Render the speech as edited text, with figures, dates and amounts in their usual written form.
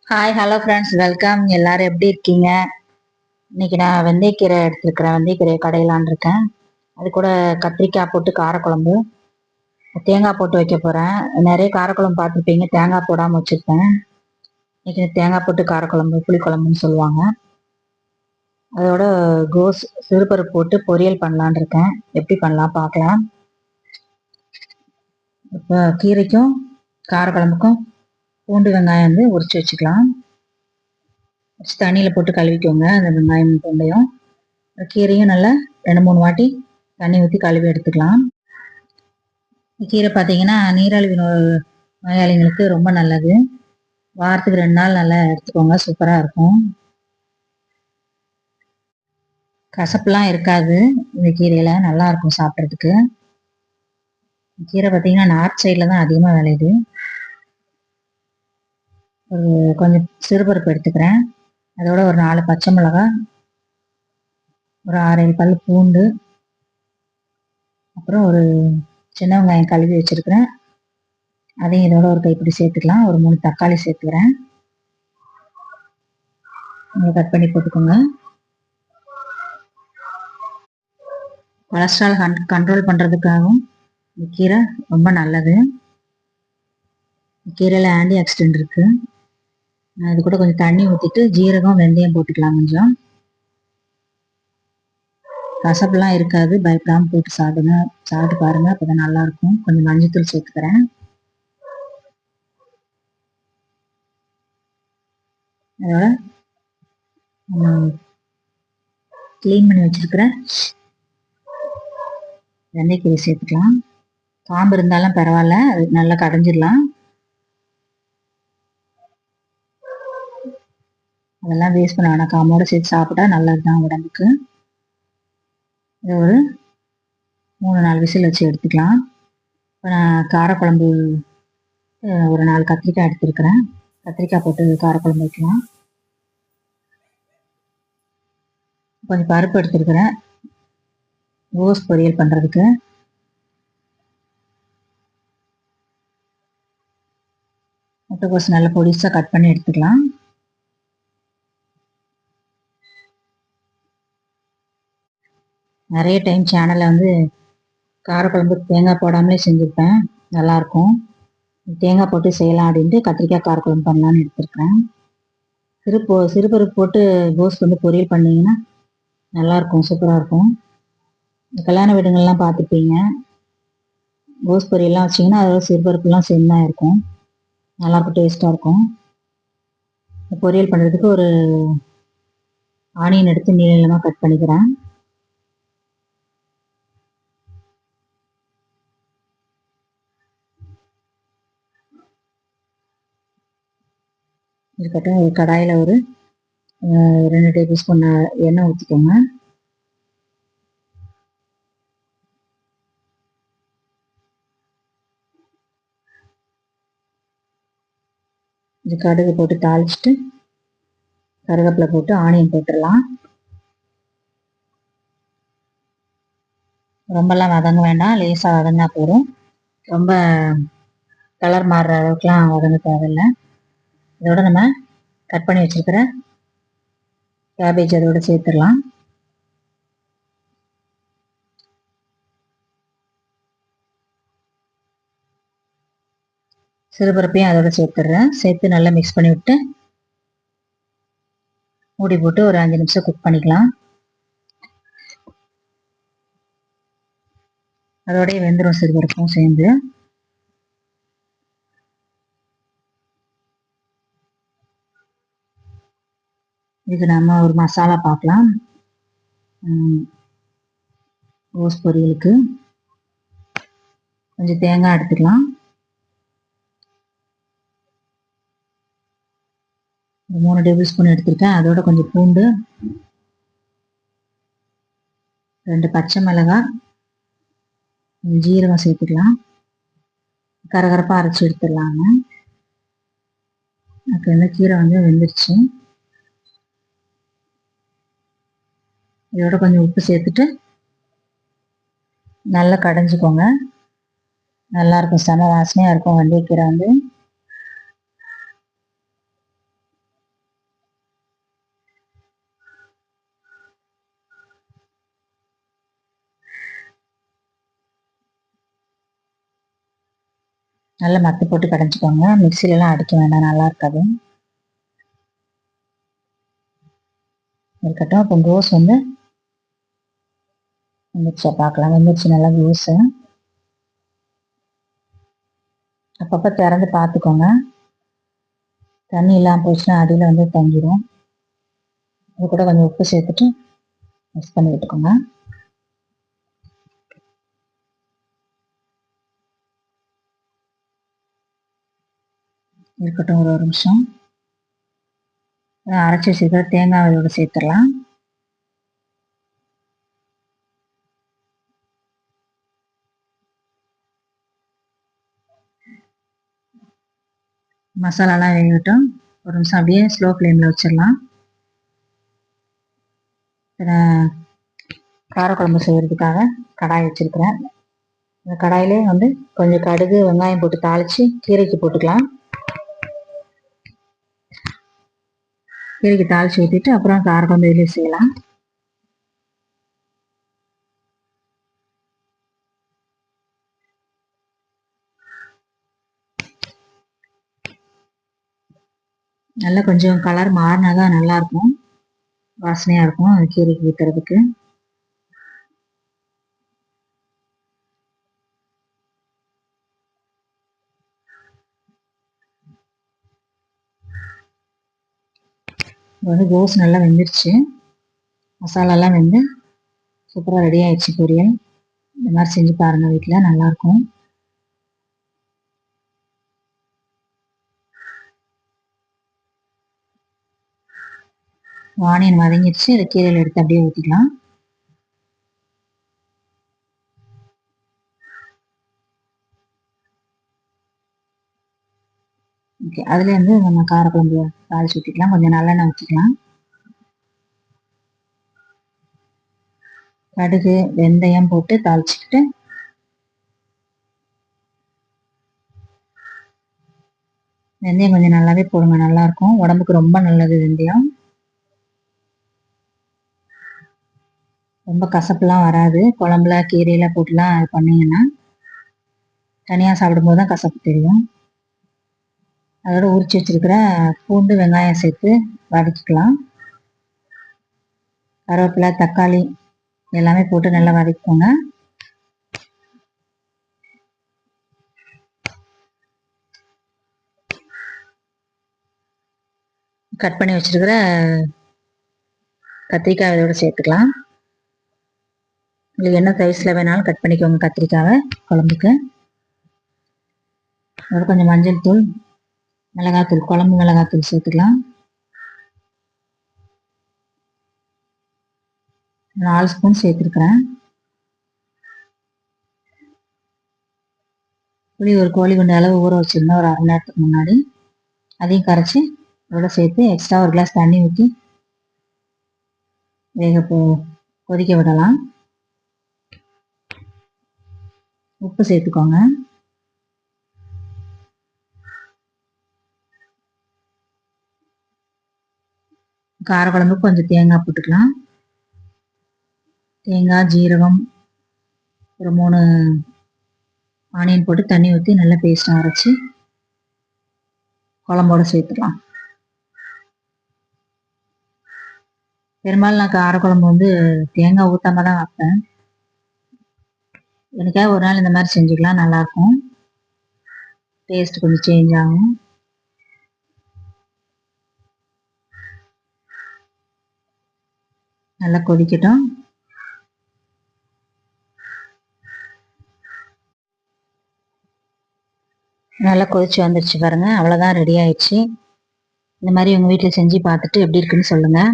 Hi hello friends, welcome. எல்லாரும் எப்படி இருக்கீங்க? இன்னைக்கு நான் வெந்தயக்கீரை எடுத்துருக்கிறேன். வெந்தயக்கீரை கடையிலான் இருக்கேன். அது கூட கத்திரிக்காய் போட்டு காரக்குழம்பு, தேங்காய் போட்டு வைக்க போகிறேன். நிறைய காரக்குழம்பு பார்த்துருப்பீங்க, தேங்காய் போடாமல் வச்சுருப்பேன். இன்னைக்கு தேங்காய் போட்டு காரக்குழம்பு, புளிக்குழம்புன்னு சொல்லுவாங்க. அதோட கோஸ் சிறுபருப்பு போட்டு பொரியல் பண்ணலான் இருக்கேன். எப்படி பண்ணலாம் பார்க்கலாம். இப்போ கீரைக்கும் காரக்குழம்புக்கும் பூண்டு வெங்காயம் வந்து உரிச்சு வச்சுக்கலாம். தண்ணியில் போட்டு கழுவிக்கோங்க அந்த வெங்காயம் பூண்டையும். கீரையும் நல்லா 2-3 வாட்டி தண்ணி ஊற்றி கழுவி எடுத்துக்கலாம். கீரை பார்த்தீங்கன்னா நீராழிவு நோயாளிகளுக்கு ரொம்ப நல்லது. வாரத்துக்கு 2 நாள் நல்லா எடுத்துக்கோங்க, சூப்பராக இருக்கும். கசப்புலாம் இருக்காது. இந்த கீரையில் நல்லா இருக்கும் சாப்பிட்றதுக்கு. கீரை பார்த்தீங்கன்னா நார்த் சைடில் தான் அதிகமாக விளையுது. ஒரு கொஞ்சம் சிறுபருப்பு எடுத்துக்கிறேன். அதோட ஒரு 4 பச்சை மிளகாய், ஒரு 6-7 பல் பூண்டு, அப்புறம் ஒரு சின்ன வெங்காயம் கழுவி வச்சுருக்கிறேன். அதையும் இதோட ஒரு கைப்பிடி சேர்த்துக்கலாம். ஒரு 3 தக்காளி சேர்த்துக்கிறேன். நீங்கள் கட் பண்ணி போட்டுக்கோங்க. கொலஸ்ட்ரால் கண்ட்ரோல் பண்ணுறதுக்காகவும் இந்த கீரை ரொம்ப நல்லது. கீரையில் ஆன்டி ஆக்சிடென்ட் இருக்குது. இது கூட கொஞ்சம் தண்ணி ஊற்றிட்டு ஜீரகம் வெந்தயம் போட்டுக்கலாம். கொஞ்சம் கசப்புலாம் இருக்காது, பயப்படாமல் போட்டு சாப்பிட்டு பாருங்கள், அப்போ தான் நல்லாயிருக்கும். கொஞ்சம் மஞ்சத்தூள் சேர்த்துக்கிறேன். அதோட க்ளீன் பண்ணி வச்சுருக்கிற வெந்தயக்கீரை சேர்த்துக்கலாம். காம்பு இருந்தாலும் பரவாயில்ல, அது நல்லா கடைஞ்சிடலாம். அதெல்லாம் வேஸ்ட் பண்ண வேணாம், காம்போடு சேர்த்து சாப்பிட்டா நல்லது தான் உடம்புக்கு. இதை ஒரு 3-4 விசில் வச்சு எடுத்துக்கலாம். இப்போ நான் காரக்குழம்பு ஒரு 4 கத்திரிக்காய் எடுத்துருக்கிறேன். கத்திரிக்காய் போட்டு காரக்குழம்பு வைக்கலாம். கொஞ்சம் பருப்பு எடுத்துருக்கிறேன் கோஸ் பொரியல் பண்ணுறதுக்கு. முட்டைக்கோஸ் நல்லா பொடிசாக கட் பண்ணி எடுத்துக்கலாம். நிறைய டைம் சேனலில் வந்து காரக்குழம்பு தேங்காய் போடாமலே செஞ்சுருப்பேன், நல்லாயிருக்கும். தேங்காய் போட்டு செய்யலாம் அப்படின்ட்டு கத்திரிக்காய் காரக்குழம்பு பண்ணலான்னு எடுத்துருக்கிறேன். சிறுபருப்பு போட்டு கோஸ் வந்து பொரியல் பண்ணிங்கன்னா நல்லாயிருக்கும், சூப்பராக இருக்கும். கல்யாண வீடுங்கள்லாம் பார்த்துப்பீங்க, கோஸ் பொரியல்லாம் வச்சிங்கன்னா அதோட சிறுபருப்புலாம் சேர்ந்து தான் இருக்கும், நல்லாயிருக்கும், டேஸ்ட்டாக இருக்கும். பொரியல் பண்ணுறதுக்கு ஒரு ஆனியன் எடுத்து நீளமாக கட் பண்ணிக்கிறேன். இருக்கட்டும். ஒரு கடாயில் ஒரு 2 டேபிள் ஸ்பூன் எண்ணெய் ஊற்றிக்கோங்க. இது கடுகு போட்டு தாளிச்சிட்டு கருவேப்பிலை போட்டு ஆனியன் போட்டுடலாம். ரொம்பலாம் வதங்க வேண்டாம், லேசாக வதங்கினா போதும். ரொம்ப கலர் மாறுற அளவுக்குலாம் வதங்க தேவையில்லை. இதோட நம்ம கட் பண்ணி வச்சுருக்கிற கேபேஜ் அதோட சேர்த்துடலாம். சிறுபருப்பையும் அதோட சேர்த்துடுறேன். சேர்த்து நல்லா மிக்ஸ் பண்ணி விட்டு மூடி போட்டு ஒரு 5 நிமிஷம் குக் பண்ணிக்கலாம். அதோடய வெந்துடும் சிறுபருப்பும் சேர்ந்து. இதுக்கு நம்ம ஒரு மசாலா பார்க்கலாம். கோஸ் பொரியலுக்கு கொஞ்சம் தேங்காய் எடுத்துக்கலாம். 3 டேபிள் ஸ்பூன் எடுத்துருக்கேன். அதோட கொஞ்சம் பூண்டு, 2 பச்சை மிளகாய், ஜீரகம் சேர்த்துக்கலாம். கரகரப்பாக அரைச்சி எடுத்துடலாங்க. எனக்கு வந்து கீரை வந்து வெந்துருச்சு. இதோட கொஞ்சம் உப்பு சேர்த்துட்டு நல்லா கடைஞ்சிக்கோங்க. நல்லாயிருக்கும், செம வாசனையாக இருக்கும் வெந்தயக்கீரை வந்து. நல்லா மத்து போட்டு கடைஞ்சிக்கோங்க. மிக்சிலலாம் அடிக்க வேண்டாம், நல்லா இருக்காது. இருக்கட்டும். இப்போ கோஸ் வந்து வெந்துருச்சா பார்க்கலாம். வெந்துருச்சு நல்லா கோஸு. அப்பப்போ திறந்து பார்த்துக்கோங்க. தண்ணி இல்லாமல் போச்சுன்னா அடியில் வந்து தங்கிடும். அது கூட கொஞ்சம் உப்பு சேர்த்துட்டு மிக்ஸ் பண்ணி விட்டுக்கோங்க. இருக்கட்டும் ஒரு நிமிஷம். அரைச்சி வச்சுருக்கிற தேங்காய் இதோட சேர்த்துடலாம். மசாலாலாம் வேகட்டும். ஒரு நிமிஷம் அப்படியே ஸ்லோ ஃப்ளேமில் வச்சிடலாம். காரக்குழம்பு செய்கிறதுக்காக கடாய் வச்சுருக்கிறேன். இந்த கடாயிலே வந்து கொஞ்சம் கடுகு வெங்காயம் போட்டு தாளித்து கீரைக்கு போட்டுக்கலாம். கீரைக்கு தாளித்து ஊற்றிட்டு அப்புறம் காரக்குழம்பு இதிலே செய்யலாம். நல்லா கொஞ்சம் கலர் மாறினா தான் நல்லாயிருக்கும், வாசனையாக இருக்கும் அது கீரைக்கு ஊற்றுறதுக்கு. வந்து கோஸ் நல்லா வெந்துருச்சு. மசாலாலாம் வெந்து சூப்பராக ரெடி ஆயிடுச்சு பொரியல். இந்த மாதிரி செஞ்சு பாருங்கள், வீட்டில் நல்லாயிருக்கும். ஆனியன் வதங்கிடுச்சு. அதை கீரையில் எடுத்து அப்படியே ஊற்றிக்கலாம். ஓகே, அதுலேருந்து நம்ம காரக்குழம்பு தாளிச்சு ஊற்றிக்கலாம். கொஞ்சம் நல்லெண்ணெய் ஊற்றிக்கலாம். கடுகு வெந்தயம் போட்டு தாளிச்சுக்கிட்டு வெந்தயம் கொஞ்சம் நல்லாவே போடுங்க, நல்லாயிருக்கும். உடம்புக்கு ரொம்ப நல்லது வெந்தயம். ரொம்ப கசப்புலாம் வராது. குழம்புல கீரையில் போட்டுலாம் அது பண்ணிங்கன்னா தனியாக சாப்பிடும்போது தான் கசப்பு தெரியும். அதோட உரிச்சு வச்சிருக்கிற பூண்டு வெங்காயம் சேர்த்து வதக்கிக்கலாம். கருவேப்பிலை தக்காளி எல்லாமே போட்டு நல்லா வதக்கிக்கோங்க. கட் பண்ணி வச்சிருக்கிற கத்திரிக்காய் இதோட சேர்த்துக்கலாம். உங்களுக்கு என்ன சைஸில் வேணாலும் கட் பண்ணிக்கோங்க கத்திரிக்காவை குழம்புக்கு. அதோட கொஞ்சம் மஞ்சள் தூள், மிளகாத்தூள், குழம்பு மிளகாத்தூள் சேர்த்துக்கலாம். 4 ஸ்பூன் சேர்த்துருக்குறேன். புளி ஒரு கோழி குண்டு அளவு ஊற வச்சுருந்தேன் ஒரு 1/2 மணி நேரத்துக்கு முன்னாடி. அதையும் கரைச்சி அதோட சேர்த்து எக்ஸ்ட்ரா ஒரு கிளாஸ் தண்ணி ஊற்றி கொதிக்க விடலாம். உப்பு சேர்த்துக்கோங்க. காரக்குழம்புக்கு கொஞ்சம் தேங்காய் போட்டுக்கலாம். தேங்காய், ஜீரகம், ஒரு 3 ஆனியன் போட்டு தண்ணி ஊற்றி நல்லா பேஸ்ட்டாக அரைச்சி குழம்போடு சேர்த்துக்கலாம். பெரும்பாலும் நான் காரக்குழம்பு வந்து தேங்காய் ஊற்றாம தான் வைப்பேன். எனக்காக ஒரு நாள் இந்த மாதிரி செஞ்சுக்கலாம், நல்லாயிருக்கும். டேஸ்ட் கொஞ்சம் சேஞ்ச் ஆகும். நல்லா கொதிக்கட்டும். நல்லா கொதிச்சு வந்துருச்சு பாருங்க, அவ்வளோதான், ரெடி ஆயிடுச்சு. இந்த மாதிரி உங்கள் வீட்டில் செஞ்சு பார்த்துட்டு எப்படி இருக்குன்னு சொல்லுங்கள்.